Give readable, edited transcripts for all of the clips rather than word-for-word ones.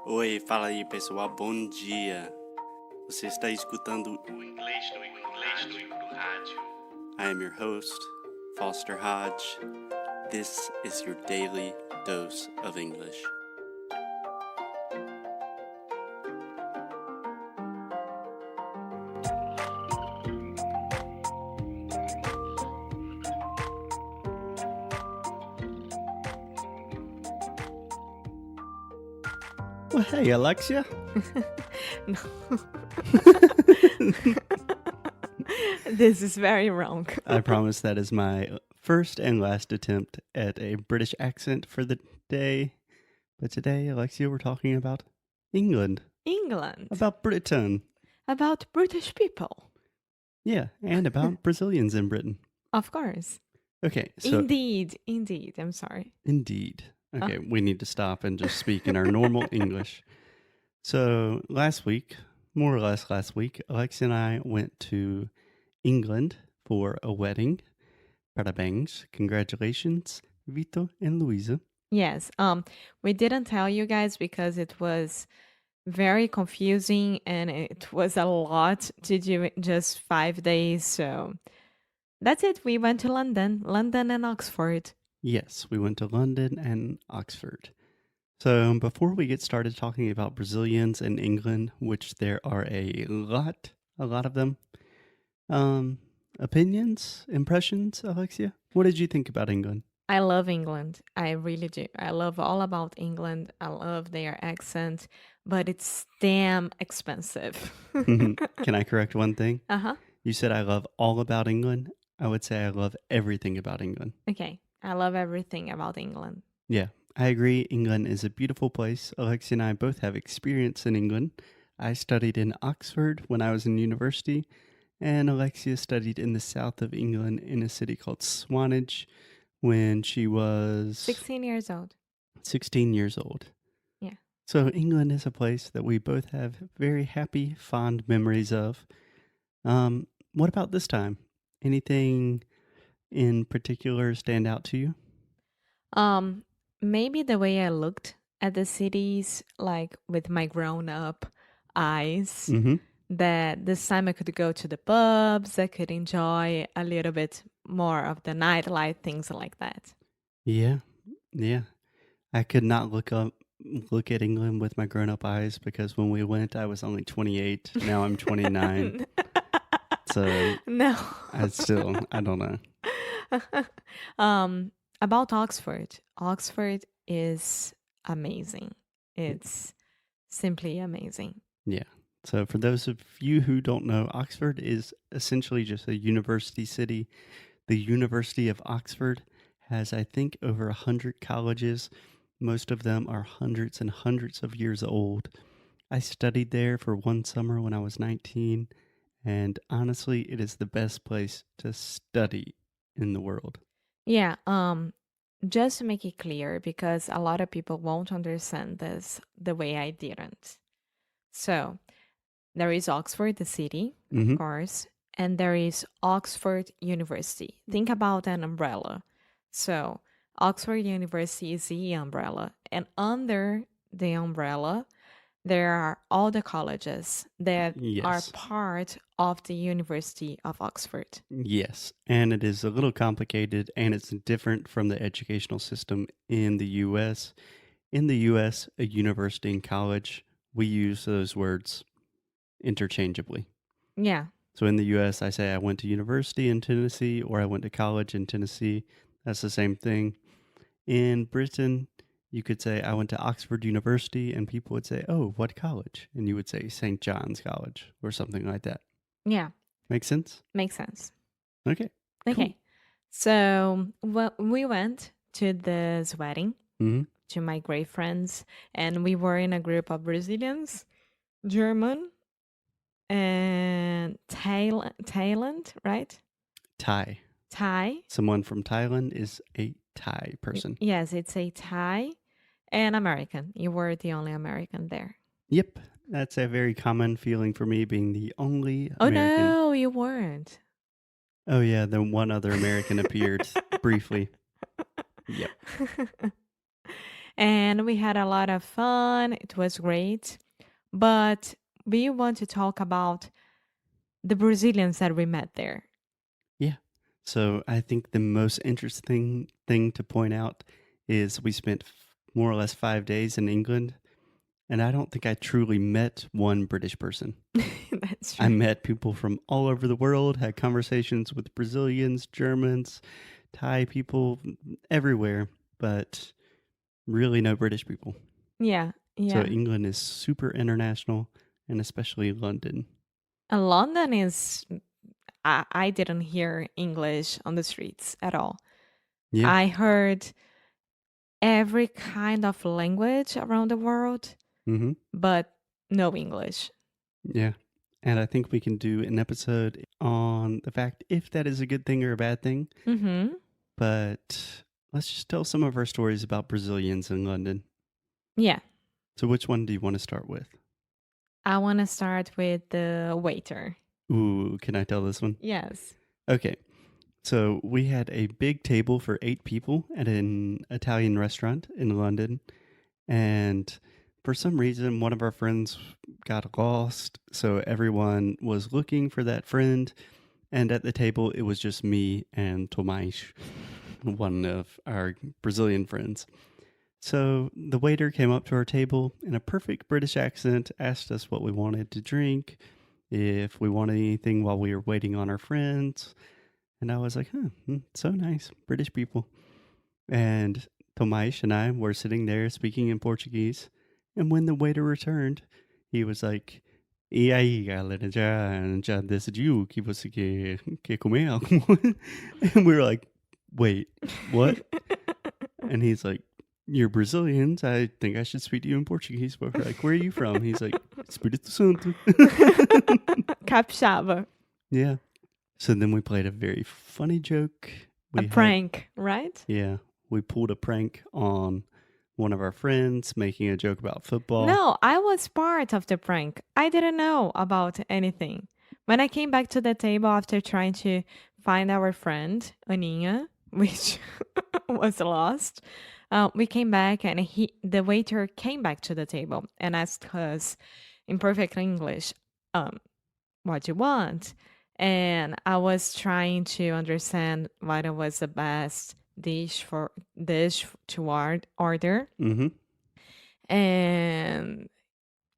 Oi, fala aí pessoal, bom dia. Você está escutando o Inglês no Rádio. I am your host, Foster Hodge. This is your daily dose of English. Well, hey, Alexia. No. This is very wrong. I promise that is my first and last attempt at a British accent for the day. But today, Alexia, we're talking about England. England. About Britain. About British people. Yeah, and about Brazilians in Britain. Of course. Okay, so... Indeed. I'm sorry. Indeed. Okay, we need to stop and just speak in our normal English. So last week, more or less last week, Alexia and I went to England for a wedding. Parabéns, congratulations, Vito and Luisa. Yes. We didn't tell you guys because it was very confusing and it was a lot to do in just 5 days. So that's it. We went to London and Oxford. Yes, we went to London and Oxford. So before we get started talking about Brazilians in England, which there are a lot of them, opinions, impressions, Alexia? What did you think about England? I love England. I really do. I love all about England. I love their accent, but it's damn expensive. Can I correct one thing? Uh-huh. You said I love all about England. I would say I love everything about England. Okay. I love everything about England. Yeah, I agree. England is a beautiful place. Alexia and I both have experience in England. I studied in Oxford when I was in university, and Alexia studied in the south of England in a city called Swanage when she was 16 years old. 16 years old. Yeah. So England is a place that we both have very happy, fond memories of. What about this time? Anything in particular stand out to you? Maybe the way I looked at the cities, like with my grown-up eyes, that this time I could go to the pubs, I could enjoy a little bit more of the nightlife, things like that. Yeah. I could not look at England with my grown-up eyes because when we went, I was only 28. Now I'm 29. So No. I don't know. About Oxford. Oxford is amazing. It's simply amazing. Yeah. So for those of you who don't know, Oxford is essentially just a university city. The University of Oxford has, I think, over 100 colleges. Most of them are hundreds and hundreds of years old. I studied there for one summer when I was 19, and honestly, it is the best place to study in the world. Yeah, just to make it clear, because a lot of people won't understand this the way I didn't. So, there is Oxford, the city, of course, and there is Oxford University. Think about an umbrella. So, Oxford University is the umbrella, and under the umbrella, there are all the colleges that are part of the University of Oxford. Yes, and it is a little complicated, and it's different from the educational system in the U.S. In the U.S., a university and college, we use those words interchangeably. Yeah. So in the U.S., I say I went to university in Tennessee or I went to college in Tennessee. That's the same thing. In Britain, you could say I went to Oxford University and people would say, oh, what college? And you would say St. John's College or something like that. Yeah. Make sense? Makes sense. Okay. Okay. Cool. So we went to this wedding to my great friends, and we were in a group of Brazilians, German, and Thailand, right? Thai. Someone from Thailand is a Thai person. Yes, it's a Thai and American. You were the only American there. Yep. That's a very common feeling for me, being the only American. Oh, no, you weren't. Oh, yeah. Then one other American appeared briefly. Yep. And we had a lot of fun. It was great. But we want to talk about the Brazilians that we met there. Yeah. So I think the most interesting thing to point out is we spent more or less 5 days in England, and I don't think I truly met one British person. That's I true. met people from all over the world, had conversations with Brazilians, Germans, Thai people, everywhere, but really no British people. Yeah, So yeah. England is super international, and especially London. And London is, I didn't hear English on the streets at all. Yeah. I heard every kind of language around the world, Mm-hmm. but no English. Yeah. And I think we can do an episode on the fact if that is a good thing or a bad thing. Mm-hmm. But let's just tell some of our stories about Brazilians in London. Yeah. So which one do you want to start with? I want to start with the waiter. Ooh, can I tell this one? Yes. Okay. So we had a big table for 8 people at an Italian restaurant in London. And for some reason, one of our friends got lost. So everyone was looking for that friend. And at the table, it was just me and Tomás, one of our Brazilian friends. So the waiter came up to our table in a perfect British accent, asked us what we wanted to drink, if we wanted anything while we were waiting on our friends. And I was like, so nice, British people. And Tomás and I were sitting there speaking in Portuguese. And when the waiter returned, he was like, e aí, galera, já decidiu que você quer comer algo? And we were like, wait, what? And he's like, you're Brazilians. I think I should speak to you in Portuguese. But we're like, where are you from? He's like, Espírito Santo. Capixaba. Yeah. So then we played a very funny joke. Prank, right? Yeah. We pulled a prank on one of our friends, making a joke about football. No, I was part of the prank. I didn't know about anything. When I came back to the table after trying to find our friend, Aninha, which was lost, we came back and the waiter came back to the table and asked us in perfect English, what do you want? And I was trying to understand what was the best dish to order. Mm-hmm. And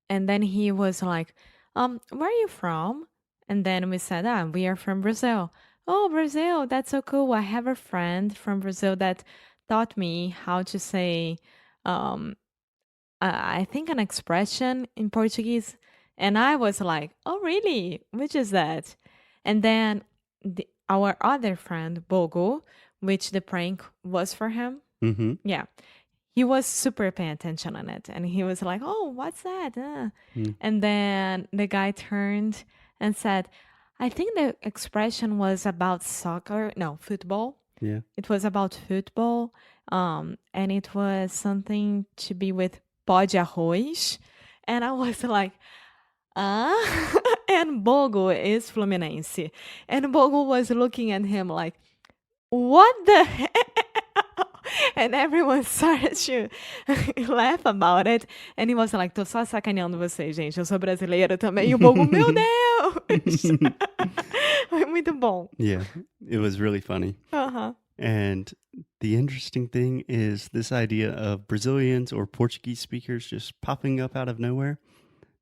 then he was like, where are you from? And then we said, we are from Brazil. Oh, Brazil, that's so cool. I have a friend from Brazil that taught me how to say, I think an expression in Portuguese. And I was like, oh, really? Which is that? And then our other friend, Bogo, which the prank was for him. Mm-hmm. Yeah. He was super paying attention on it. And he was like, oh, what's that? And then the guy turned and said, I think the expression was about football. Yeah. It was about football. And it was something to be with pó de arroz. And I was like, and Bogo is Fluminense. And Bogo was looking at him like, what the hell? And everyone started to laugh about it. And he was like, tô só sacaneando vocês, gente. Eu sou brasileira também. E o Bogo, meu Deus! Foi muito bom. Yeah, it was really funny. Uh-huh. And the interesting thing is this idea of Brazilians or Portuguese speakers just popping up out of nowhere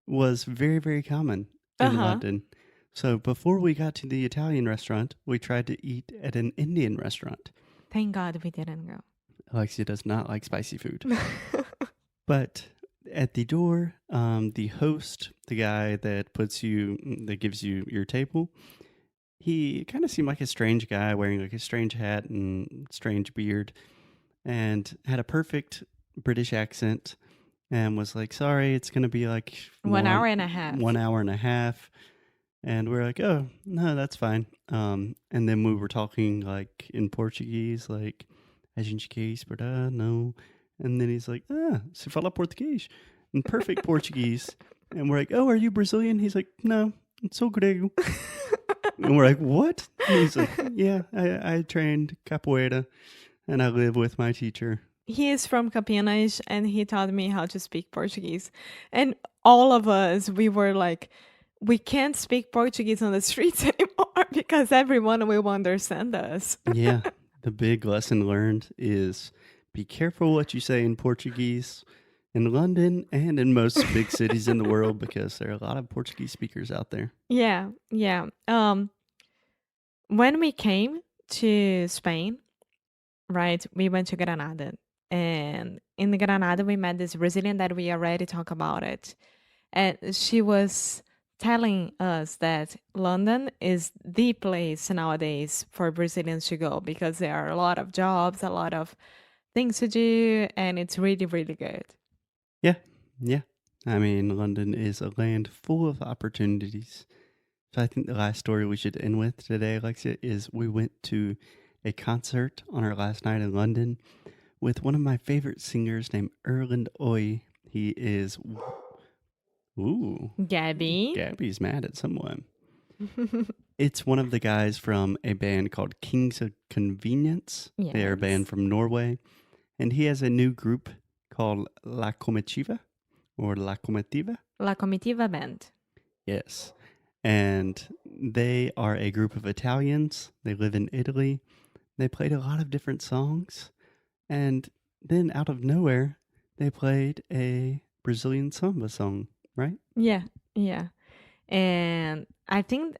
was very, very common in London. So before we got to the Italian restaurant, we tried to eat at an Indian restaurant. Thank God we didn't go. Alexia does not like spicy food. But at the door, the host, the guy that gives you your table, he kind of seemed like a strange guy wearing like a strange hat and strange beard and had a perfect British accent and was like, sorry, it's going to be like 1 hour and a half. 1 hour and a half. And we're like, oh, no, that's fine. And then we were talking like in Portuguese, like, a gente quer esperar, no. And then he's like, se fala português. In perfect Portuguese. And we're like, oh, are you Brazilian? He's like, no, sou grego. And we're like, what? And he's like, yeah, I trained capoeira and I live with my teacher he is from Campinas and he taught me how to speak Portuguese. And all of us, we were like, we can't speak Portuguese on the streets anymore because everyone will understand us. Yeah, the big lesson learned is be careful what you say in Portuguese in London and in most big cities in the world because there are a lot of Portuguese speakers out there. Yeah, yeah. When we came to Spain, right, we went to Granada. And in Granada, we met this Brazilian that we already talked about it. And she was telling us that London is the place nowadays for Brazilians to go because there are a lot of jobs, a lot of things to do, and it's really, really good. Yeah, yeah. I mean, London is a land full of opportunities. So I think the last story we should end with today, Alexia, is we went to a concert on our last night in London with one of my favorite singers named Erland Oy. He is... Ooh. Gabby. Gabby's mad at someone. It's one of the guys from a band called Kings of Convenience. Yes. They are a band from Norway. And he has a new group called La Comitiva or La Comitiva. La Comitiva Band. Yes. And they are a group of Italians. They live in Italy. They played a lot of different songs. And then out of nowhere, they played a Brazilian samba song, right? Yeah, yeah. And I think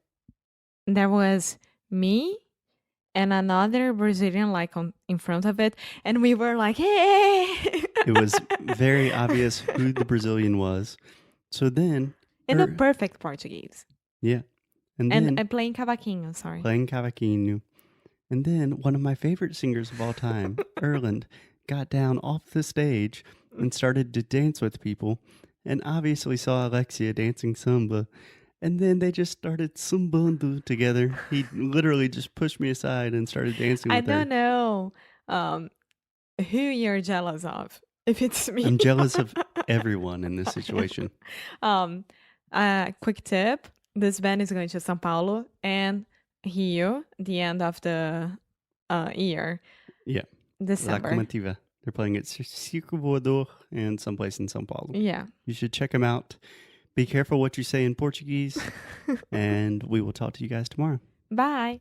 there was me and another Brazilian like in front of it. And we were like, hey! It was very obvious who the Brazilian was. So then... In a perfect Portuguese. Yeah. And playing cavaquinho, sorry. Playing cavaquinho. And then one of my favorite singers of all time, Erland, got down off the stage and started to dance with people and obviously saw Alexia dancing samba. And then they just started sambando together. He literally just pushed me aside and started dancing with her. I don't know who you're jealous of, if it's me. I'm jealous of everyone in this situation. Quick tip. This band is going to São Paulo and Rio, the end of the year. Yeah. December. La Comitiva. They're playing at Circo Voador and someplace in São Paulo. Yeah. You should check them out. Be careful what you say in Portuguese. And we will talk to you guys tomorrow. Bye.